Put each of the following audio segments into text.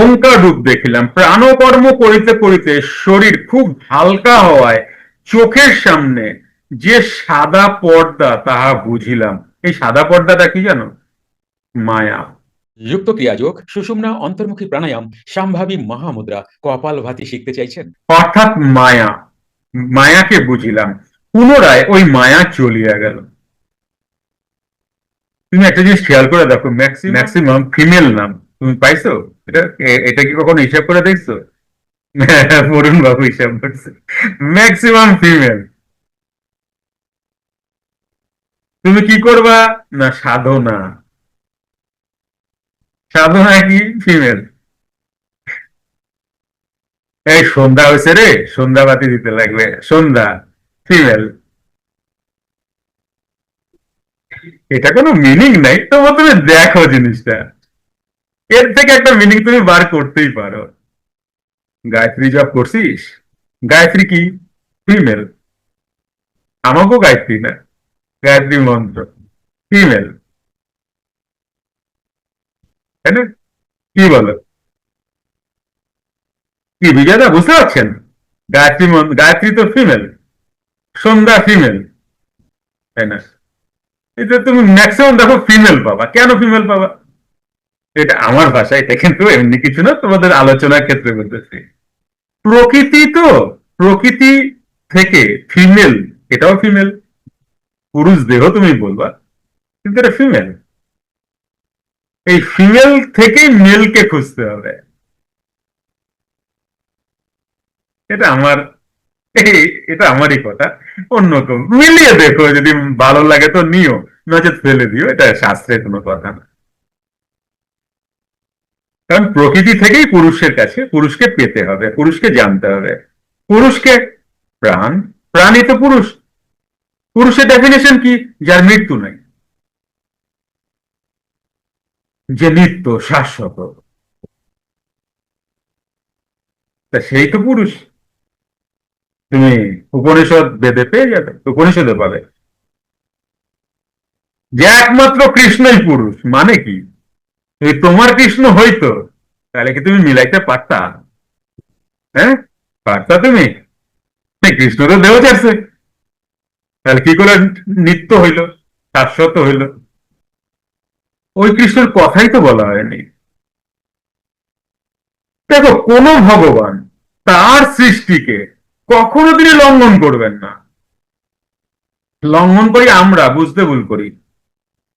ওঙ্কার রূপ দেখিলাম, প্রাণকর্ম করিতে করিতে শরীর খুব হালকা হওয়ায় চোখের সামনে যে সাদা পর্দা তাহা বুঝিলাম। এই সাদা পর্দাটা কি জানো? মায়া। যুক্ত ক্রিয়াযোগ, সুষুম্না, অন্তর্মুখী প্রাণায়াম, সম্ভাবী মহামুদ্রা, কপালভাতি শিখতে চাইছেন? অর্থাৎ মায়া, মায়াকে বুঝিলাম। পুনরায় ওই মায়া চলিয়া গেল। তুমি একটা জিনিস খেয়াল করে দেখো, ম্যাক্সিমাম ফিমেল নাম তুমি পাইছো? এটা এটা কি কখনো হিসাব করে দেখছো? বরুণ বাবু হিসাব করছে, ম্যাক্সিমাম ফিমেল। তুমি কি করবা? না সাধনা। সাধনা কি? ফিমেল। এই সন্ধ্যা হয়েছে রে, সন্ধ্যা বাতি দিতে লাগবে, সন্ধ্যা, ফিমেল। এটা কোনো মিনিং নাই, তবু তুমি দেখো জিনিসটা, এর থেকে একটা মিনিং তুমি বার করতেই পারো। গায়ত্রী জপ করছিস? গায়ত্রী কি? ফিমেল। আমাকেও গায়ত্রী না, গায়ত্রী মন্ত্র, ফিমেল, তাই না? কি বলো? কি বিজয়দা বুঝতে পারছেন? গায়ত্রী গায়ত্রী তো ফিমেল, সন্ধ্যা ফিমেল, তাই না? এটা তুমি ম্যাক্সিমাম দেখো ফিমেল পাবা। কেন ফিমেল পাবা? এটা আমার ভাষা, এটা কিন্তু এমনি কিছু না, তোমাদের আলোচনার ক্ষেত্রে বলতেছি। প্রকৃতি তো, প্রকৃতি থেকে ফিমেল, এটাও ফিমেল। পুরুষ দেহ তুমি বলবা, কিন্তু এটা ফিমেল। এই ফিমেল থেকেই মেলকে খুঁজতে হবে। এটা আমার, এটা আমারই কথা। অন্য কেউ মিলিয়ে দেখো, যদি ভালো লাগে তো নিও, নচেত ফেলে দিও। এটা শাস্ত্রের কোনো কথা না। কারণ প্রকৃতি থেকেই পুরুষের কাছে, পুরুষকে পেতে হবে, পুরুষকে জানতে হবে। পুরুষকে, প্রাণ, প্রাণই তো পুরুষ। পুরুষের ডেফিনেশন কি? যার মৃত্যু নাই, যে নিত্য শাশ্বত, তা সেই তো পুরুষ। তুমি উপনিষদ বেদে পেয়ে যাবে, উপনিষদে পাবে যে একমাত্র কৃষ্ণই পুরুষ। মানে কি? যদি তোমার কৃষ্ণ হইতো, তাহলে কি তুমি মিলাইতে পারতা? হ্যাঁ, পারতা তুমি? কৃষ্ণ তো দেহ যাচ্ছে, তাহলে কি করে নিত্য হইল, শাশ্বত হইল? ওই কৃষ্ণের কথাই তো বলা হয়নি। দেখো, কোন ভগবান তার সৃষ্টিকে কখনো তিনি লঙ্ঘন করবেন না। লঙ্ঘন করি আমরা, বুঝতে ভুল করি।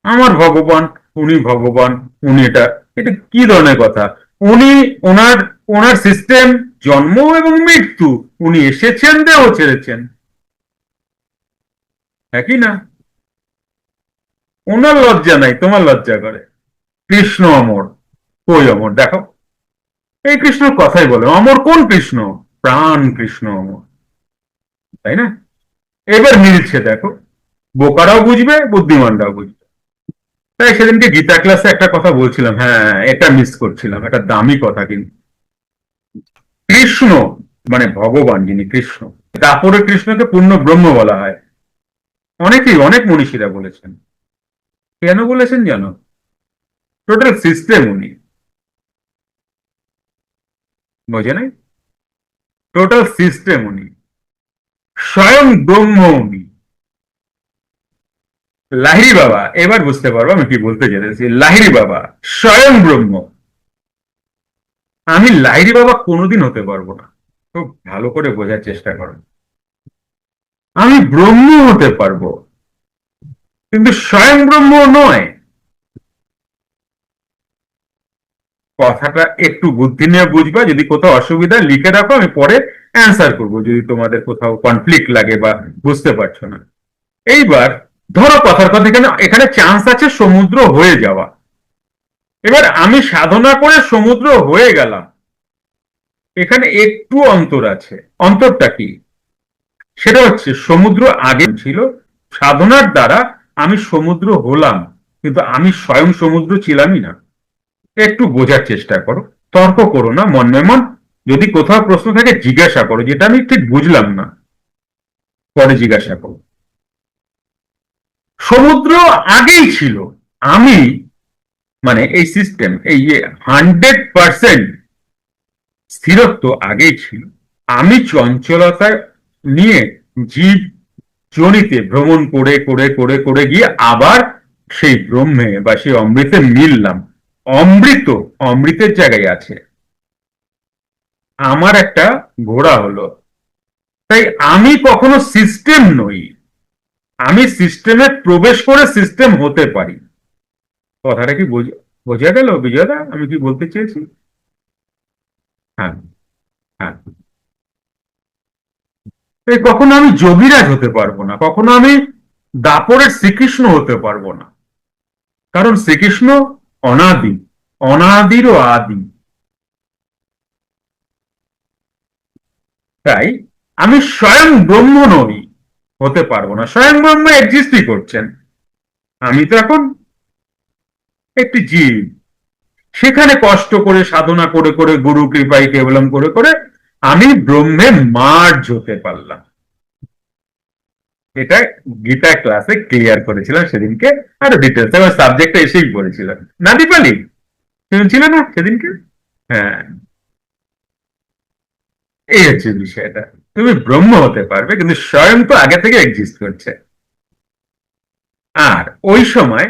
আমার ভগবান, উনি ভগবান, উনি এটা, এটা কি ধরনের কথা? উনি, ওনার ওনার সিস্টেম, জন্ম এবং মৃত্যু, উনি এসেছেন, দেহ ছেড়েছেন, একই না? ওনার লজ্জা নাই, তোমার লজ্জা করে। কৃষ্ণ অমর, কই অমর দেখো? এই কৃষ্ণর কথাই বলে, অমর কোন কৃষ্ণ? প্রাণ কৃষ্ণ অমর, তাই না? এবার মিলছে দেখো, বোকারাও বুঝবে, বুদ্ধিমানরাও বুঝবে। তাই সেদিনকে গীতা ক্লাসে একটা কথা বলছিলাম, হ্যাঁ এটা মিস করছিলাম, একটা দামি কথা কিন্তু। কৃষ্ণ মানে ভগবান, যিনি কৃষ্ণ, তারপরে কৃষ্ণকে পূর্ণ ব্রহ্ম বলা হয়। অনেকেই, অনেক মনীষীরা বলেছেন। কেন বলেছেন জানো? টোটাল সিস্টেম উনি, বোঝে নাই? টোটাল সিস্টেম উনি, স্বয়ং ব্রহ্ম উনি। লাহিড়ী বাবা, এবার বুঝতে পারবো আমি কি বলতে চেয়েছি। লাহিড়ী বাবা স্বয়ং ব্রহ্ম। আমি লাহিড়ী বাবা কোনোদিন হতে পারবো না, খুব ভালো করে বোঝার চেষ্টা করো। আমি ব্রহ্ম হতে পারবো, কিন্তু স্বয়ং ব্রহ্ম নয়। কথাটা একটু বুদ্ধি নিয়ে বুঝবা। যদি কোথাও অসুবিধা লিখে রাখো, আমি পরে অ্যান্সার করবো যদি তোমাদের কোথাও কনফ্লিক্ট লাগে বা বুঝতে পারছো না। এইবার ধরো কথার কথা, এখানে এখানে চান্স আছে সমুদ্র হয়ে যাওয়া। এবার আমি সাধনা করে সমুদ্র হয়ে গেলাম, এখানে একটু অন্তর আছে। অন্তরটা কি? সেটা হচ্ছে সমুদ্র আগে ছিল, সাধনার দ্বারা আমি সমুদ্র হলাম, কিন্তু আমি স্বয়ং সমুদ্র ছিলামই না। একটু বোঝার চেষ্টা করো, তর্ক করো না, মন মন। যদি কোথাও প্রশ্ন থাকে জিজ্ঞাসা করো, যেটা আমি ঠিক বুঝলাম না পরে জিজ্ঞাসা করো। সমুদ্র আগেই ছিল, আমি মানে এই সিস্টেম, এই যে 100% স্থিরত্ব আগেই ছিল। আমি চঞ্চলতা নিয়ে জীব জনিতে ভ্রমণ করে করে করে করে গিয়ে আবার সেই ব্রহ্মে বা সেই অমৃতে মিললাম। অমৃত অমৃতের জায়গায় আছে। আমার একটা ঘোড়া হলো। তাই আমি কখনো সিস্টেম নই। আমি সিস্টেমে প্রবেশ করে সিস্টেম হতে পারি। কথাটা কি বোঝা গেল বিজয়দা, আমি কি বলতে চেয়েছি? হ্যাঁ, হ্যাঁ। তাই কখনো আমি যোগীরাজ হতে পারবো না, কখনো আমি দাপরের শ্রীকৃষ্ণ হতে পারবো না। কারণ শ্রীকৃষ্ণ অনাদি, অনাদিরও আদি। তাই আমি স্বয়ং ব্রহ্ম নই, হতে পারবো না। স্বয়ং ব্রহ্ম এক্সিস্টই করছেন। আমি তো এখন একটি জীব। সেখানে কষ্ট করে সাধনা করে করে গুরু কৃপায় কেবলম করে করে আমি ব্রহ্মে মার্জ হতে পারলাম। এটা গীতা ক্লাসে ক্লিয়ার করেছিলাম সেদিনকে। আরো ডিটেলস আমার সাবজেক্টে এসেই পড়েছিল। না দীপালি, ছিল না সেদিনকে? হ্যাঁ, এই হচ্ছে বিষয়টা। তুমি ব্রহ্ম হতে পারবে, কিন্তু স্বয়ং তো আগে থেকে এক্সিস্ট করছে। আর ওই সময়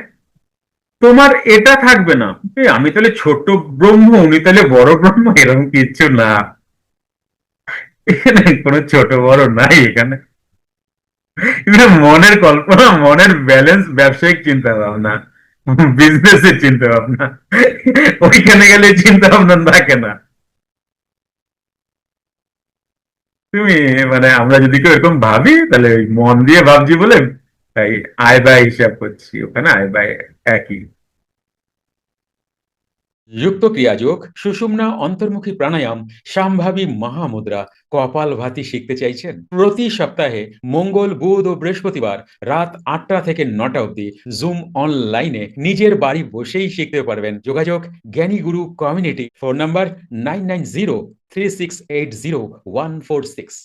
তোমার এটা থাকবে না, আমি তাহলে ছোট ব্রহ্ম, উনি তাহলে বড় ব্রহ্ম, এরকম কিচ্ছু না। এখানে কোনো ছোট বড় নাই। এখানে মনের কল্পনা, মনের ব্যালেন্স, ব্যবসায়িক চিন্তা ভাবনা, বিজনেসের চিন্তা ভাবনা। ওইখানে গেলে চিন্তা ভাবনা থাকে না। তুমি মানে আমরা যদি কেউ এরকম ভাবি, তাহলে ওই মন দিয়ে ভাবছি বলে তাই আয় ব্যয় হিসাব করছি, ওখানে আয় ব্যয় একই। যুক্ত ক্রিয়াযোগ, সুষুম্না অন্তর্মুখী প্রাণায়াম, সাম্ভাবী মহামুদ্রা, কপালভাতি শিখতে চাইছেন? প্রতি সপ্তাহে মঙ্গল, বুধ ও বৃহস্পতিবার রাত ৮টা থেকে ৯টা অবধি জুম অনলাইনে নিজের বাড়ি বসেই শিখতে পারবেন। যোগাযোগ জ্ঞানী গুরু কমিউনিটি। Phone number 9903680146।